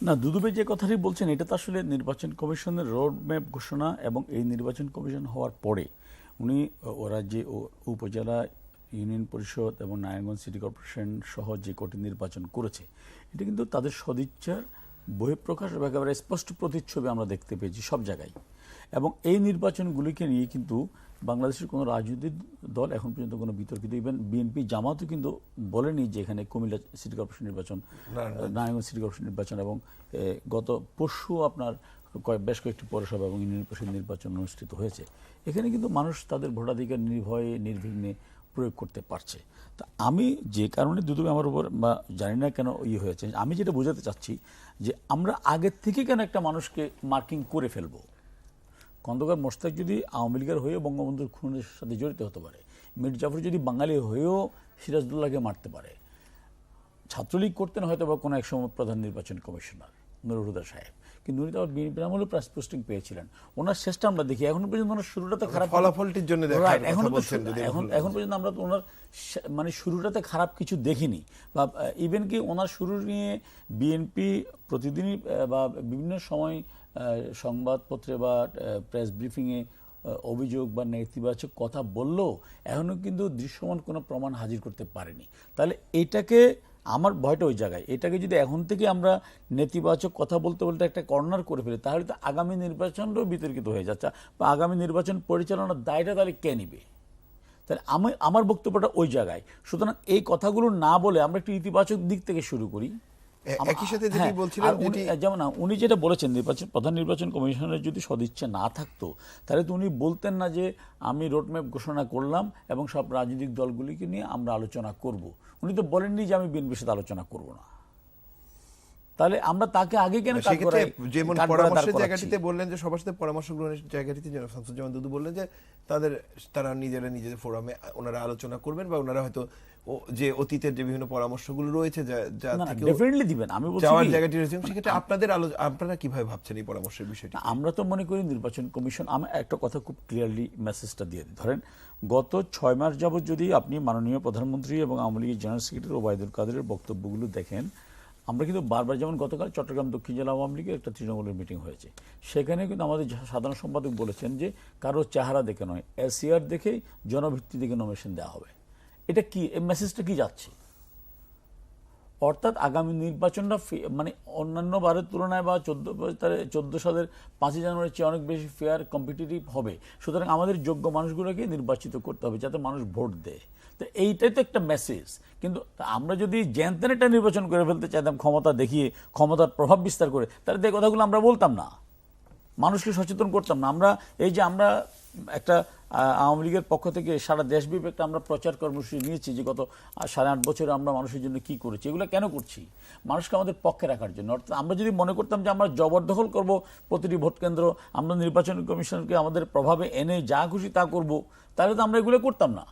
S3: না, দুদু ভাই যে কথাটি বলছেন এটা তো আসলে নির্বাচন কমিশনের রোড ম্যাপ ঘোষণা এবং এই নির্বাচন কমিশন হওয়ার পরে উনি ওরা যে উপজেলা ইউনিয়ন পরিষদ এবং নারায়ণগঞ্জ সিটি কর্পোরেশন সহ যে কটি নির্বাচন করেছে, এটা কিন্তু তাদের সদিচ্ছার বহিঃপ্রকাশ এবং একেবারে স্পষ্ট প্রতিচ্ছবি আমরা দেখতে পেয়েছি সব জায়গায়। এবং এই নির্বাচনগুলিকে নিয়ে কিন্তু বাংলাদেশের কোনো রাজনৈতিক দল এখন পর্যন্ত কোনো বিতর্কিত, ইভেন বিএনপি জামাতও কিন্তু বলেনি যে এখানে কুমিল্লা সিটি কর্পোরেশন নির্বাচন, নারায়ণগঞ্জ সিটি কর্পোরেশন নির্বাচন এবং গত পরশু আপনার বেশ কয়েকটি পৌরসভা এবং ইউনিয়ন পরিষদ নির্বাচন অনুষ্ঠিত হয়েছে। এখানে কিন্তু মানুষ তাদের ভোটাধিকার নির্ভয়ে নির্বিঘ্নে প্রয়োগ করতে পারছে। তা আমি যে কারণে দুদুবে আমার উপর বা জানি না কেন হয়েছে, আমি যেটা বোঝাতে চাচ্ছি যে আমরা আগের থেকে কেন একটা মানুষকে মার্কিং করে ফেলবো। খন্দকার মোশতাক যদি আওয়ামী লীগের হয়েও বঙ্গবন্ধুর খুনের সাথে জড়িত হতে পারে, মীর জাফর যদি বাঙালি হয়েও সিরাজউদ্দৌলাকে মারতে পারে, ছাত্রলীগ করতেন হয়তো বা কোনো এক সময় প্রধান নির্বাচন কমিশনার নুরুল হুদা সাহেব, কিন্তু উনি তো আবার বিএনপির আমলে প্রাইস পোস্টিং পেয়েছিলেন। ওনার শেষটা আমরা দেখি, এখন পর্যন্ত ওনার শুরুটাতে খারাপ,
S1: ফলাফলটির জন্য
S3: এখন পর্যন্ত আমরা তো ওনার মানে শুরুটাতে খারাপ কিছু দেখিনি। বা ইভেন কি ওনার শুরু নিয়ে বিএনপি প্রতিদিনই বা বিভিন্ন সময় সংবাদপত্রে বা প্রেস ব্রিফিংয়ে অভিযোগ বা নেতিবাচক কথা বললেও এখনো কিন্তু দৃশ্যমান কোনো প্রমাণ হাজির করতে পারেনি। তাহলে এটাকে আমার ভয়টা ওই জায়গায়, এটাকে যদি এখন থেকে আমরা নেতিবাচক কথা বলতে বলতে একটা কর্নার করে ফেলি, তাহলে তো আগামী নির্বাচনটাও বিতর্কিত হয়ে যাচ্ছে বা আগামী নির্বাচন পরিচালনার দায়টা তাহলে কে নিবে। তাহলে আমার বক্তব্যটা ওই জায়গায়। সুতরাং এই কথাগুলো না বলে আমরা একটু ইতিবাচক দিক থেকে শুরু করি।
S1: একই সাথে যেটি বলছিলাম,
S3: যেমন উনি যেটা বলেছেন প্রধান নির্বাচন কমিশনের যদি সদিচ্ছা না থাকতো তাহলে তো উনি বলতেন না যে আমি রোডম্যাপ ঘোষণা করলাম এবং সব রাজনৈতিক দলগুলিকে নিয়ে আমরা আলোচনা করব। উনি তো বলেননি যে আমি বিএনপির সাথে আলোচনা করব না। তাহলে আমরা তাকে আগে কেন
S1: যেমন পরামর্শের জায়গাটিতে বললেন যে সবার সাথে পরামর্শ গ্রহণের জায়গাটিতে জনাব শামসুজ্জামান দুদু বললেন যে তারা নিজেদের ফোরামে ওনারা আলোচনা করবেন বা ওনারা হয়তো যে অতীতের যে বিভিন্ন পরামর্শগুলো রয়েছে যা থেকে
S3: ডেফিনেটলি দিবেন। আমি বলছি
S1: যাওয়ার জায়গাটি রয়েছে, সেক্ষেত্রে আপনারা কিভাবে ভাবছেন এই পরামর্শের বিষয়টি?
S3: আমরা তো মনে করি নির্বাচন কমিশন, আমি একটা কথা খুব ক্লিয়ারলি মেসেজটা দিয়ে দিই। ধরেন গত 6 মাস যাবত যদি আপনি মাননীয় প্রধানমন্ত্রী এবং আওয়ামী লীগের জেনারেল সেক্রেটারি ওবায়দুল কাদেরের বক্তব্যগুলো দেখেন, আমরা কিন্তু বারবার, যেমন গতকাল চট্টগ্রাম দক্ষিণ জেলা আওয়ামী লীগের একটা তৃণমূলের মিটিং হয়েছে, সেখানে কিন্তু আমাদের সাধারণ সম্পাদক বলেছেন যে কারো চেহারা দেখে নয়, এসিআর দেখেই জনভিত্তি দেখে নমিনেশন দেওয়া হবে। এটা কি, এই মেসেজটা কি যাচ্ছে? অর্থাৎ আগামী নির্বাচনটা মানে অন্যান্য বারের তুলনায় বা 14 সালের 5 জানুয়ারির চেয়ে অনেক বেশি ফেয়ার কম্পিটিটিভ হবে। সুতরাং আমাদের যোগ্য মানুষগুলোকে নির্বাচিত করতে হবে যাতে মানুষ ভোট দেয়। তো এইটাই তো একটা মেসেজ। কিন্তু আমরা যদি জ্যানতেন একটা নির্বাচন করে ফেলতে চাইতাম ক্ষমতা দেখিয়ে, ক্ষমতার প্রভাব বিস্তার করে, তাহলে এই কথাগুলো আমরা বলতাম না, মানুষকে সচেতন করতাম না। আমরা এই যে আমরা একটা আওয়ামী লীগের পক্ষ থেকে সারা দেশব্যাপী একটা আমরা প্রচার কর্মসূচি নিয়েছি যে গত 8.5 বছরে আমরা মানুষের জন্য কি করেছি। এগুলো কেন করছি? মানুষকে আমাদের পক্ষে রাখার জন্য। অর্থাৎ আমরা যদি মনে করতাম যে আমরা জবরদখল করব প্রতিটি ভোট কেন্দ্র, আমরা নির্বাচন কমিশনকে আমাদের প্রভাবে এনে যা খুশি তা করব, তাহলে তো আমরা এগুলো করতাম না।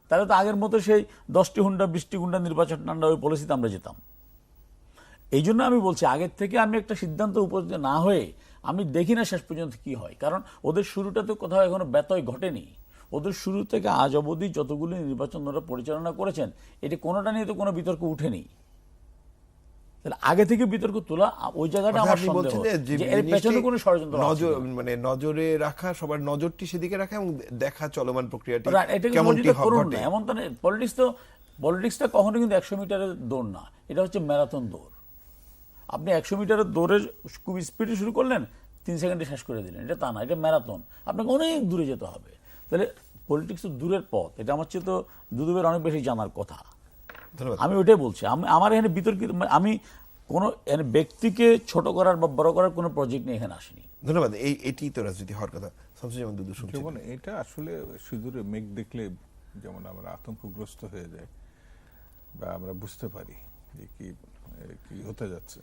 S3: তাহলে তো আগের মতো সেই 10টি হুন্ডা 20টি গুন্ডা নির্বাচন টান্ডা ওই পলিসিতে আমরা যেতাম। এই জন্য আমি বলছি আগের থেকে আমি একটা সিদ্ধান্ত উপস্থিত না হয়ে আমি দেখি না শেষ পর্যন্ত কি হয়। কারণ ওদের শুরুটা তো কোথাও এখনো ব্যতয় ঘটেনি। ওদের শুরু থেকে আজ অবধি যতগুলি নির্বাচন ওরা পরিচালনা করেছেন, এটি কোনোটা নিয়ে তো কোনো বিতর্ক উঠেনি। তাহলে আগে থেকে বিতর্ক তোলা ওই জায়গাটা আমার সন্দেহ যে এর পেছনে কোনো ষড়যন্ত্র
S1: মানে নজরে রাখা, সবার নজরটি সেদিকে রাখা এবং দেখা চলমান প্রক্রিয়াটি
S3: কেমনটি ঘটে। এমন তো পলিটিক্সটা কখনো কিন্তু 100 মিটারের দৌড় না, এটা হচ্ছে ম্যারাথন দৌড়। আপনি 100 মিটারের দৌড়ে খুব স্পিডে শুরু করলেন, 3 সেকেন্ডে শেষ করে দিলেন, এটা তা না, এটা ম্যারাথন, আপনাকে অনেক দূরে যেতে হবে। তাহলে পলিটিক্স তো দূরের পথ, এটা আমার চেয়ে তো দুদুবের অনেক বেশি জানার কথা।
S1: ধন্যবাদ।
S3: আমি ওইটাই বলছি, আমার এখানে বিতর্কিত, আমি কোনো ব্যক্তিকে ছোট করার বা বড় করার কোনো প্রজেক্ট নিয়ে এখানে আসিনি।
S1: ধন্যবাদ। এটি তো রাজনীতি হওয়ার কথা। শামসুজ্জামান দুদু শুনছেন।
S2: যেমন এটা আসলে সুদূরে মেঘ দেখলে যেমন আমরা আতঙ্কগ্রস্ত হয়ে যাই বা আমরা বুঝতে পারি যে কি হতে যাচ্ছে।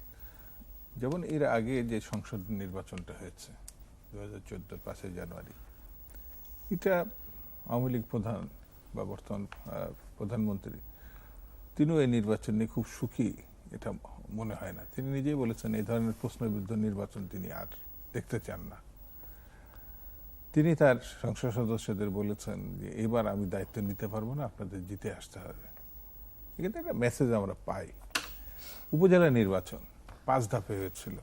S2: যেমন এর আগে যে সংসদ নির্বাচনটা হয়েছে 2014 5 জানুয়ারি, এটা আওয়ামী লীগ প্রধান বা বর্তমান প্রধানমন্ত্রী তিনিও এই নির্বাচন নিয়ে খুব সুখী এটা মনে হয় না। তিনি নিজেই বলেছেন এই ধরনের প্রশ্নবিদ্ধ নির্বাচন তিনি আর দেখতে চান না। তিনি তার সংসদ সদস্যদের বলেছেন যে এবার আমি দায়িত্ব নিতে পারবো না, আপনাদের জিতে আসতে হবে। এখানে একটা মেসেজ আমরা পাই। উপজেলা নির্বাচন 5 ধাপে হয়েছিল।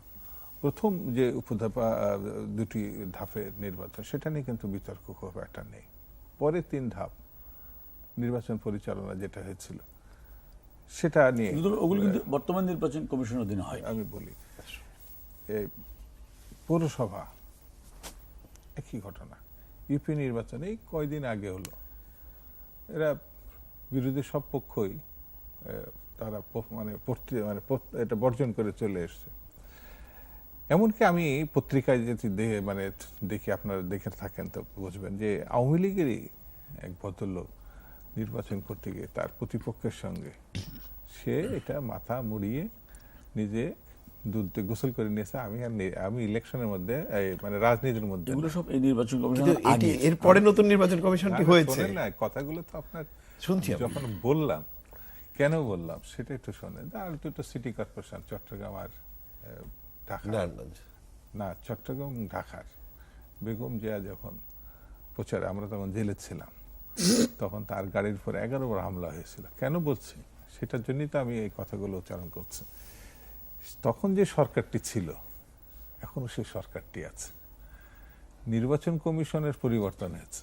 S2: প্রথম যে উপধাপা 2টি ধাপের নির্বাচন, সেটা নিয়ে কিন্তু বিতর্ক খুব একটা নেই। পরে 3 ধাপ নির্বাচন পরিচালনা যেটা হয়েছিল সেটা নিয়ে
S3: ওগুলো কিন্তু বর্তমান নির্বাচন কমিশনের অধীনে হয়।
S2: আমি বলি পৌরসভা একই ঘটনা। ইউপি নির্বাচন এই কয়দিন আগে হলো, এরা বিরোধী সব পক্ষই তারা এটা বর্জন করে চলে এসছে। এমনকি আমি পত্রিকায় যদি দেখি, আপনারা দেখে থাকেন তো বুঝবেন যে আওয়ামী লীগেরই এক ভদ্রলোক নির্বাচন করতে গিয়ে তার প্রতিপক্ষের সঙ্গে সে এটা মাথা মুড়িয়ে নিজে দুধ গোসল করে নিয়েছে। আমি ইলেকশনের মধ্যে রাজনীতির মধ্যে,
S3: এগুলো সব এই নির্বাচন কমিশনের আগে,
S1: এরপরে নতুন নির্বাচন কমিশনটি হয়েছে।
S2: না, কথাগুলো তো আপনার
S1: শুনছি।
S2: যখন বললাম, কেন বললাম সেটা একটু শোনেন। আর দুটো সিটি কর্পোরেশন, চট্টগ্রাম আর ঢাকা, না চট্টগ্রাম ঢাকার বেগম জিয়া যখন প্রচারে, আমরা তখন জেলে ছিলাম, তখন তার গাড়ির উপর 11 বার হামলা হয়েছিল। কেন বলছি? সেটার জন্যই তো আমি এই কথাগুলো উচ্চারণ করছি। তখন যে সরকারটি ছিল, এখনো সেই সরকারটি আছে। নির্বাচন কমিশনের পরিবর্তন হয়েছে।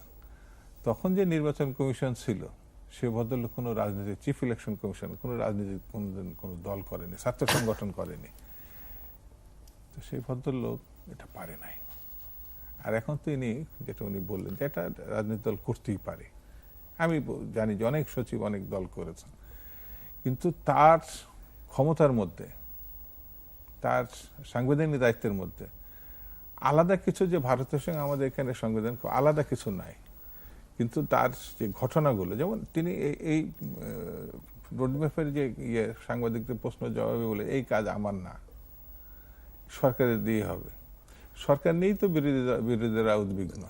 S2: তখন যে নির্বাচন কমিশন ছিল, সে ভদ্রলোক কোনো রাজনীতিক, চিফ ইলেকশন কমিশন কোনো রাজনীতিক কোনো দল করেনি, ছাত্র সংগঠন করেনি। তো সেই ভদ্রলোক এটা পারে নাই। আর এখন তিনি যেটা উনি বললেন যে এটা রাজনৈতিক দল করতেই পারে। আমি জানি যে অনেক সচিব অনেক দল করেছেন, কিন্তু তার ক্ষমতার মধ্যে, তার সাংবিধানিক দায়িত্বের মধ্যে আলাদা কিছু, যে ভারতের সঙ্গে আমাদের এখানে সংবিধান আলাদা কিছু নাই। কিন্তু তার যে ঘটনাগুলো, যেমন তিনি এই রোডম্যাপের যে সাংবাদিকদের প্রশ্ন জবাবে বলে এই কাজ আমার না, সরকারের দিয়ে হবে। সরকার নেই তো বিরোধীরা উদ্বিগ্ন।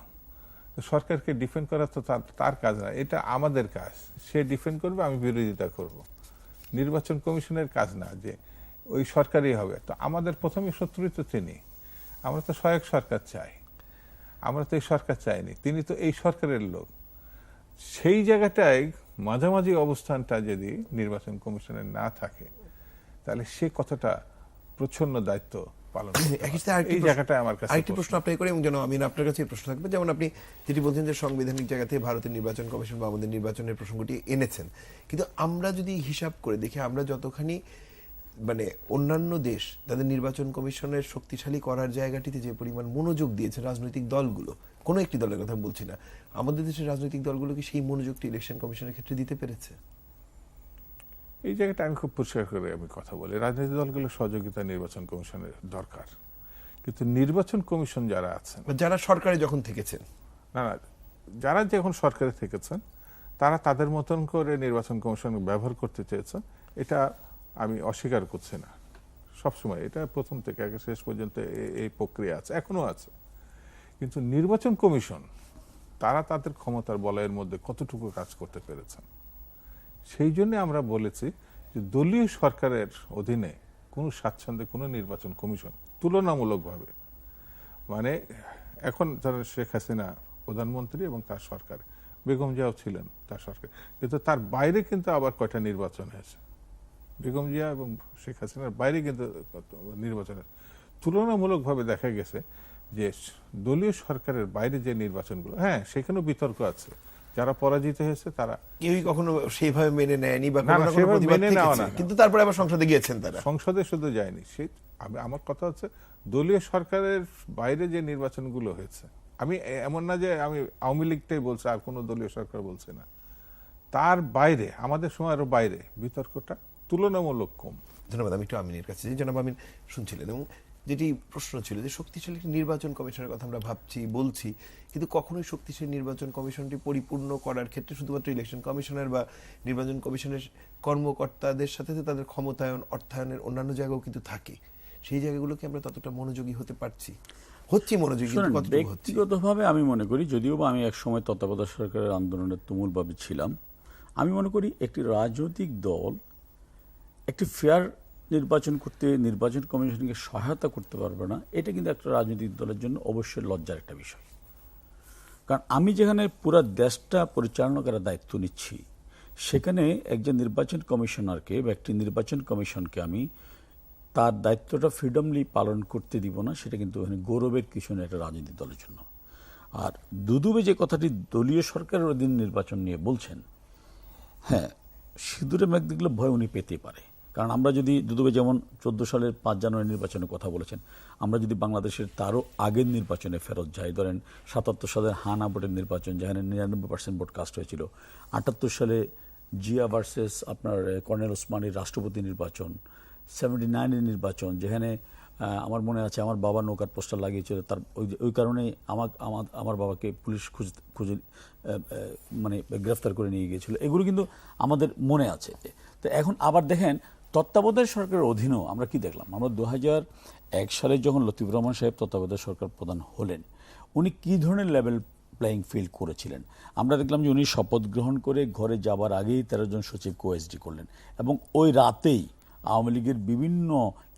S2: সরকারকে ডিফেন্ড করা তো তার কাজ না, এটা আমাদের কাজ। সে ডিফেন্ড করবে, আমি বিরোধিতা করব। নির্বাচন কমিশনের কাজ না যে ওই সরকারই হবে। তো আমাদের প্রথমে শত্রুই তো তিনি। আমরা তো সহায়ক সরকার চাই, আমরা তো এই সরকার চাইনি। তিনি তো এই সরকারের লোক। সেই জায়গাটায় মাঝামাঝি অবস্থানটা যদি নির্বাচন কমিশনের না থাকে, তাহলে সে কতটা প্রচ্ছন্ন দায়িত্ব পালন এই জায়গাটা আমার কাছে।
S1: আরেকটি প্রশ্ন আপনাকে করে, এবং যেন আমি আপনার কাছে প্রশ্ন থাকবে, যেমন আপনি যেটি বলছেন যে সাংবিধানিক জায়গাতে ভারতের নির্বাচন কমিশন বা আমাদের নির্বাচনের প্রসঙ্গটি এনেছেন, কিন্তু আমরা যদি হিসাব করে দেখি, আমরা যতখানি অন্যান্য দেশ তাদের নির্বাচন কমিশনের শক্তিশালী করার জায়গাটিতে যে পরিমাণ মনোযোগ দিয়েছে রাজনৈতিক দলগুলো, কোনো একটি দলের কথা বলছি না, আমাদের দেশের রাজনৈতিক দলগুলো কি সেই মনোযোগটি ইলেকশন কমিশনের ক্ষেত্রে দিতে পেরেছে?
S2: এই জায়গাটা আমি খুব পরিষ্কার করে আমি কথা বলি, রাজনৈতিক দলগুলোর সহযোগিতা নির্বাচন কমিশনের দরকার। কিন্তু নির্বাচন কমিশন যারা আছেন,
S1: যারা সরকারে যখন থেকেছেন,
S2: না যারা যখন সরকারে থেকেছেন, তারা তাদের মতন করে নির্বাচন কমিশন ব্যবহার করতে চেয়েছেন। এটা আমি অস্বীকার করছি না। সবসময় এটা প্রথম থেকে আগে শেষ পর্যন্ত এই প্রক্রিয়া আছে, এখনো আছে। কিন্তু নির্বাচন কমিশন তারা তাদের ক্ষমতার বলয়ের মধ্যে কতটুকু কাজ করতে পেরেছেন, সেই জন্য আমরা বলেছি যে দলীয় সরকারের অধীনে কোনো স্বাচ্ছন্দ্যে কোনো নির্বাচন কমিশন তুলনামূলকভাবে, এখন যারা শেখ হাসিনা প্রধানমন্ত্রী এবং তার সরকার, বেগম জিয়াও ছিলেন তার সরকার, কিন্তু তার বাইরে কিন্তু আবার কয়টা নির্বাচন হয়েছে। বেগম জিয়া এবং শেখ হাসিনার বাইরে কিন্তু নির্বাচনের তুলনামূলকভাবে দেখা গেছে যে দলীয় সরকারের বাইরে যে নির্বাচনগুলো, হ্যাঁ সেখানেও বিতর্ক আছে, যারা পরাজিত হয়েছে তারা
S1: কেউই কখনো সেইভাবে মেনে নেয়নি বা
S2: না,
S1: কোনো না কোনো
S2: সেভাবে
S1: প্রতিবাদ
S2: মেনে নেওয়া
S1: থেকেছে।
S2: না।
S1: কিন্তু তারপরে আবার সংসদে গিয়েছেন তারা।
S2: সংসদে শুধু যায়নি, আমার কথা হচ্ছে দলীয় সরকারের বাইরে যে নির্বাচনগুলো হয়েছে, আমি এমন না যে আমি আওয়ামী লীগটাই বলছি আর কোনো দলীয় সরকার বলছে না, তার বাইরে আমাদের সময়ের বাইরে বিতর্কটা তুলনামূলক কম।
S1: ধন্যবাদ। আমি একটু আমিনের কাছে যাই। জনাব আমিন শুনছিলেন, এবং যেটি প্রশ্ন ছিল যে শক্তিশালী একটি নির্বাচন কমিশনের কথা আমরা ভাবছি বলছি, কিন্তু কখনোই শক্তিশালী নির্বাচন কমিশনটি পরিপূর্ণ করার ক্ষেত্রে শুধুমাত্র ইলেকশন কমিশনার বা নির্বাচন কমিশনের কর্মকর্তাদের সাথে তাদের ক্ষমতায়ন অর্থায়নের অন্যান্য জায়গাও কিন্তু থাকে। সেই জায়গাগুলোকে আমরা ততটা মনোযোগী হতে পারছি, হচ্ছি মনোযোগী, কিন্তু
S3: শোনেন,
S1: কতটুকু হচ্ছে?
S3: ব্যক্তিগতভাবে আমি মনে করি, যদিও বা আমি এক সময় তত্ত্বাবধায়ক সরকারের আন্দোলনের তুমুলভাবে ছিলাম, আমি মনে করি একটি রাজনৈতিক দল একটি ফেয়ার নির্বাচন করতে নির্বাচন কমিশনকে সহায়তা করতে পারবে না, এটা কিন্তু একটা রাজনৈতিক দলের জন্য অবশ্যই লজ্জার একটা বিষয়। কারণ আমি যেখানে পুরো দেশটা পরিচালনা করার দায়িত্ব নিচ্ছি, সেখানে একজন নির্বাচন কমিশনারকে বা একটি নির্বাচন কমিশনকে আমি তার দায়িত্বটা ফ্রিডমলি পালন করতে দিব না, সেটা কিন্তু এখানে গৌরবের কিছু না একটা রাজনৈতিক দলের জন্য। আর দুদুবে যে কথাটি দলীয় সরকারের অধীন নির্বাচন নিয়ে বলছেন, হ্যাঁ, সিঁদুরে মেঘ দেখলে ভয় উনি পেতে পারে। কারণ আমরা যদি দুদুবে যেমন 14 সালের 5 জানুয়ারি নির্বাচনের কথা বলেছেন, আমরা যদি বাংলাদেশের তারও আগের নির্বাচনে ফেরত যাই, ধরেন 77 সালের হানা ভোটের নির্বাচন, যেখানে 99% ভোট কাস্ট হয়েছিল, 78 সালে জিয়া ভার্সেস আপনার কর্নেল ওসমানীর রাষ্ট্রপতি নির্বাচন, 79-এর নির্বাচন, যেখানে আমার মনে আছে আমার বাবা নৌকার পোস্টার লাগিয়েছিল, তার ওই কারণে আমার বাবাকে পুলিশ খুঁজে মানে গ্রেফতার করে নিয়ে গিয়েছিল, এগুলো কিন্তু আমাদের মনে আছে। তো এখন আবার দেখেন তত্ত্বাবধায়ক সরকারের অধীনেও আমরা কি দেখলাম, আমরা 2001 সালে যখন লতিফুর রহমান সাহেব তত্ত্বাবধায়ক সরকার প্রধান হলেন, উনি কি ধরনের লেভেল প্লেয়িং ফিল্ড করেছিলেন। আমরা দেখলাম যে উনি শপথ গ্রহণ করে ঘরে যাবার আগেই 13 জন সচিব কোএসডি করলেন, এবং ওই রাতেই আওয়ামী লীগের বিভিন্ন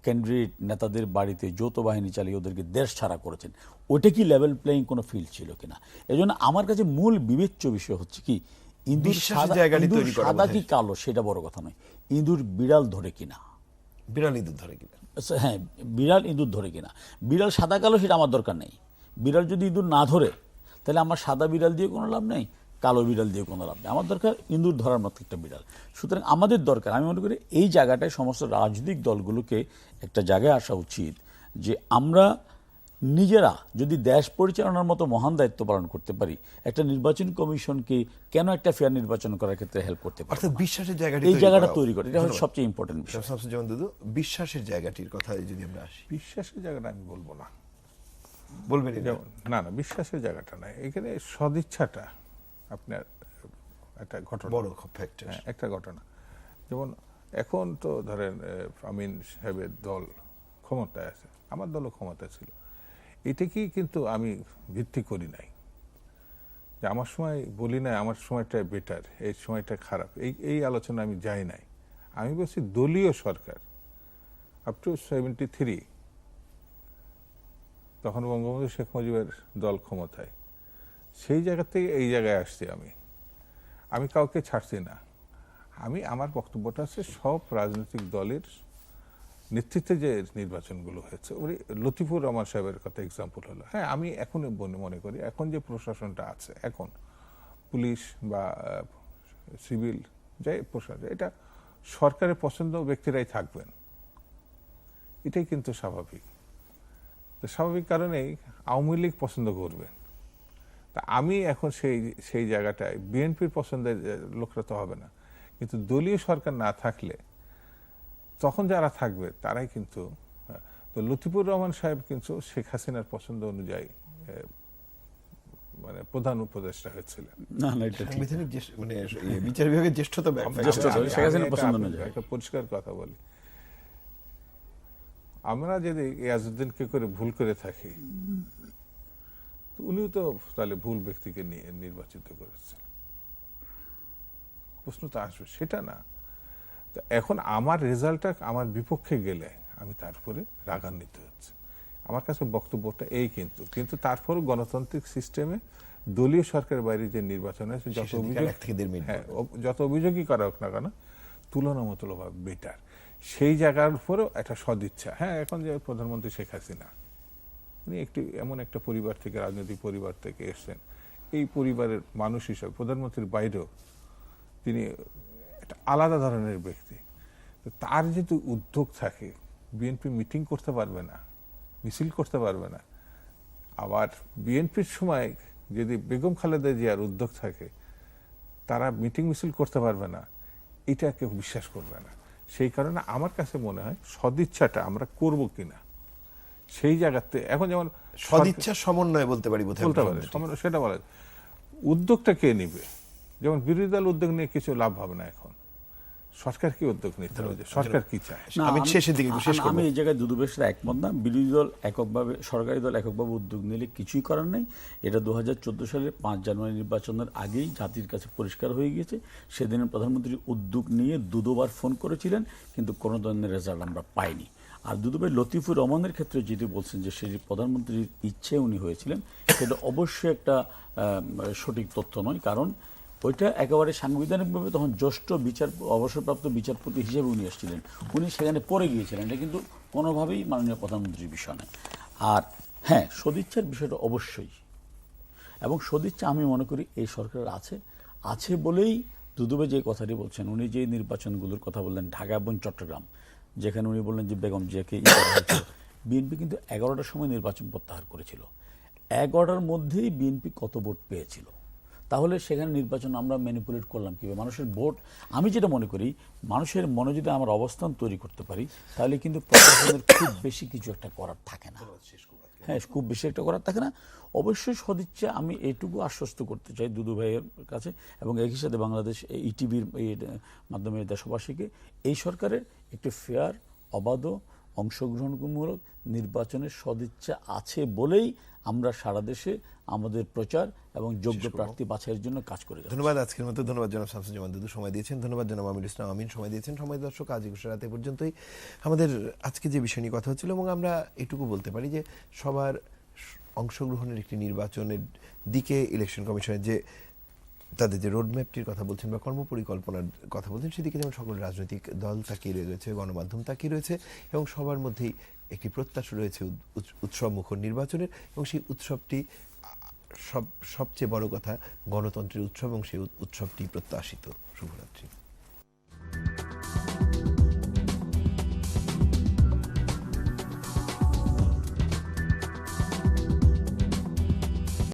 S3: ক্যান্ডিডেট নেতাদের বাড়িতে যৌথ বাহিনী চালিয়ে ওদেরকে দেশ ছাড়া করেছেন। ওটা কি লেভেল প্লেয়িং কোনো ফিল্ড ছিল কিনা? এজন্য আমার কাছে মূল বিবেচ্য বিষয় হচ্ছে কি, ইঁদুর সাদা কি কালো সেটা বড় কথা নয়, ইঁদুর বিড়াল ধরে কিনা।
S1: বিড়াল ইঁদুর ধরে কিনা?
S3: হ্যাঁ, বিড়াল ইঁদুর ধরে কিনা। বিড়াল সাদা কালো সেটা আমার দরকার নেই। বিড়াল যদি ইঁদুর না ধরে, তাহলে আমার সাদা বিড়াল দিয়ে কোনো লাভ নেই, কালো বিড়াল দিয়ে কোনো লাভ নেই। আমার দরকার ইঁদুর ধরার মতো একটা বিড়াল। সুতরাং আমাদের দরকার, আমি মনে করি এই জায়গাটায় সমস্ত রাজনৈতিক দলগুলোকে একটা জায়গায় আসা উচিত যে আমরা নিজেরা যদি দেশ পরিচালনার মতো মহান দায়িত্ব পালন করতে পারি, একটা নির্বাচন কমিশনকে কেন একটা ফেয়ার নির্বাচন করার ক্ষেত্রে হেল্প করতে পারি,
S1: অর্থাৎ বিশ্বাসের জায়গাটি
S3: এই জায়গাটা তৈরি করে, এটা হচ্ছে সবচেয়ে ইম্পর্টেন্ট বিষয়।
S1: শামসুজ্জামান দুদু, বিশ্বাসের জায়গাটির কথা যদি আমরা আসি।
S2: বিশ্বাসের জায়গাটা আমি বলবো না,
S1: বলবেন?
S2: না না, বিশ্বাসের জায়গাটা নাই, এখানে সদিচ্ছাটা আপনার একটা ঘটনা,
S1: বড় ফ্যাক্টর।
S2: হ্যাঁ, একটা ঘটনা। যেমন এখন তো ধরেন আমিন সাহেবের দল ক্ষমতায় আছে, আমার দলও ক্ষমতায় ছিল, এটাকেই কিন্তু আমি ভিত্তি করি নাই যে আমার সময় বলি নাই আমার সময়টা বেটার, এই সময়টা খারাপ, এই আলোচনা আমি যাই নাই। আমি বলছি দলীয় সরকার আপ টু 73, তখন বঙ্গবন্ধু শেখ মুজিবের দল ক্ষমতায়, সেই জায়গা থেকে এই জায়গায় আসছি। আমি কাউকে ছাড়ছি না। আমার বক্তব্যটা আছে সব রাজনৈতিক দলের নেতৃত্বে যে নির্বাচনগুলো হয়েছে, ওই লতিফুর রহমান সাহেবের কথা এক্সাম্পল হলো। হ্যাঁ, আমি এখন মনে করি এখন যে প্রশাসনটা আছে, এখন পুলিশ বা সিভিল যাই প্রশাসন, এটা সরকারের পছন্দ ব্যক্তিরাই থাকবেন, এটাই কিন্তু স্বাভাবিক। তো স্বাভাবিক কারণেই আওয়ামী লীগ পছন্দ করবেন। তা আমি এখন সেই জায়গাটায় বিএনপির পছন্দের লোকরা তো হবে না, কিন্তু দলীয় সরকার না থাকলে তখন যারা থাকবে তারাই কিন্তু। তো লতিফুর রহমান সাহেব কিন্তু শেখ হাসিনার পছন্দ অনুযায়ী মানে প্রধান উপদেষ্টা হয়েছিলেন।
S3: না না, এটা ঠিক।
S1: সাংবিধানিক মানে বিচার বিভাগের জ্যেষ্ঠতা
S3: শেখ হাসিনার পছন্দ অনুযায়ী
S2: একটা পরিষ্কার কথা বলি, আমরা যদি ইয়াজউদ্দিনকে করে ভুল করে থাকি, উনিও তো তাহলে ভুল ব্যক্তিকে নিয়ে নির্বাচিত করেছেন, প্রশ্ন তো আসবে, সেটা না। তো এখন আমার রেজাল্টটা আমার বিপক্ষে গেলে আমি তারপরে রাগান্বিত হচ্ছে। আমার কাছে বক্তব্যটা এই, কিন্তু তারপরে গণতান্ত্রিক সিস্টেমে দলীয় সরকারের বাইরে যে নির্বাচন আছে, যত অভিযোগই করা হোক না কেন, তুলনামূলকভাবে বেটার। সেই জায়গার উপরেও একটা সদিচ্ছা। হ্যাঁ, এখন যে প্রধানমন্ত্রী শেখ হাসিনা, উনি এমন একটা পরিবার থেকে, রাজনৈতিক পরিবার থেকে এসছেন, এই পরিবারের মানুষ হিসাবে প্রধানমন্ত্রীর বাইরেও তিনি একটা আলাদা ধরনের ব্যক্তি। তো তার যদি উদ্যোগ থাকে, বিএনপি মিটিং করতে পারবে না, মিছিল করতে পারবে না। আবার বিএনপির সময় যদি বেগম খালেদা জিয়ার উদ্যোগ থাকে, তারা মিটিং মিছিল করতে পারবে না, এটা কেউ বিশ্বাস করবে না। সেই কারণে আমার কাছে মনে হয় সদিচ্ছাটা আমরা করব কিনা সেই জায়গাতে এখন যেমন
S1: সদিচ্ছা সমন্বয় বলতে পারি বোধহয়
S2: বলতে পারে সেটা বলা যায়। উদ্যোগটা কে নিবে? যেমন বিরোধী দল উদ্যোগ নিয়ে কিছু লাভ হবে না। এখন সরকার কি উদ্যোগ নিতে হবে, সরকার কি চায়?
S3: না,
S1: আমি শেষের দিকে একটু শেষ করব।
S3: আমি এই জায়গায় দুদুবের সাথে একমত না। বিরোধী দল এককভাবে, সরকারি দল এককভাবে উদ্যোগ নিলে কিছুই করার নেই। এটা 2014 সালের 5 জানুয়ারি নির্বাচনের আগেই জাতির কাছে পরিষ্কার হয়ে গিয়েছে। সেদিনের প্রধানমন্ত্রী উদ্যোগ নিয়ে দুবার ফোন করেছিলেন, কিন্তু কোনো ধরনের রেজাল্ট আমরা পাইনি। আর দুদুভাই লতিফুর রহমানের ক্ষেত্রে যেটি বলছেন যে সেটি প্রধানমন্ত্রীর ইচ্ছে উনি হয়েছিলেন, সেটা অবশ্যই একটা সঠিক তথ্য নয়। কারণ ওইটা একেবারে সাংবিধানিকভাবে তখন জ্যেষ্ঠ অবসরপ্রাপ্ত বিচারপতি হিসেবে উনি এসেছিলেন, উনি সেখানে পড়ে গিয়েছিলেন। এটা কিন্তু কোনোভাবেই মাননীয় প্রধানমন্ত্রীর বিষয় নয়। আর হ্যাঁ, সদিচ্ছার বিষয়টা অবশ্যই, এবং সদিচ্ছা আমি মনে করি এই সরকারের আছে বলেই দুদুবে যে কথাটি বলছেন, উনি যে নির্বাচনগুলোর কথা বললেন ঢাকা এবং চট্টগ্রাম, যেখানে উনি বললেন যে বেগম জিয়াকে বিএনপি কিন্তু 11টার সময় নির্বাচন প্রত্যাহার করেছিল। 11টার মধ্যেই বিএনপি কত ভোট পেয়েছিল? তাহলে সেখানে নির্বাচন আমরা ম্যানিপুলেট করলাম কিভাবে? মানুষের ভোট, আমি যেটা মনে করি, মানুষের মনে যদি আমার অবস্থান তৈরি করতে পারি, তাহলে কিন্তু প্রশাসনের খুব বেশি কিছু একটা করার থাকে না। হ্যাঁ, খুব বেশি একটা করার থাকে না। অবশ্যই সদিচ্ছা আমি এটুকু আশ্বস্ত করতে চাই দুদু ভাইয়ের কাছে, এবং একই সাথে বাংলাদেশ ইটিভির মাধ্যমে দেশবাসীকে, এই সরকারের একটি ফেয়ার, অবাধ, অংশগ্রহণমূলক নির্বাচনের সদিচ্ছা আছে বলেই আমরা সারা দেশে আমাদের প্রচার এবং যোগ্য প্রার্থী বাছাইয়ের জন্য কাজ করে যাচ্ছি।
S1: ধন্যবাদ আজকের মতো। ধন্যবাদ জনাব শামসুজ্জামান দুদু, সময় দিয়েছেন। ধন্যবাদ জনাব আমিনুল ইসলাম আমিন, সময় দিয়েছেন। সময় দর্শক, আজ 21 রাত এ পর্যন্তই আমাদের আজকে যে বিষয় নিয়ে কথা হচ্ছিল, এবং আমরা এটুকু বলতে পারি যে সবার অংশগ্রহণের একটি নির্বাচনের দিকে ইলেকশন কমিশনের যে তাদের যে রোডম্যাপটির কথা বলছেন বা কর্মপরিকল্পনার কথা বলছেন, সেদিকে যেমন সকল রাজনৈতিক দল তাকিয়ে রয়েছে, গণমাধ্যম তাকিয়ে রয়েছে, এবং সবার মধ্যেই একটি প্রত্যাশা রয়েছে উৎসব মুখর নির্বাচনের, এবং সেই উৎসবটি সবচেয়ে বড় কথা গণতন্ত্রের উৎসব, এবং সেই উৎসবটি প্রত্যাশিত। শুভরাত্রি।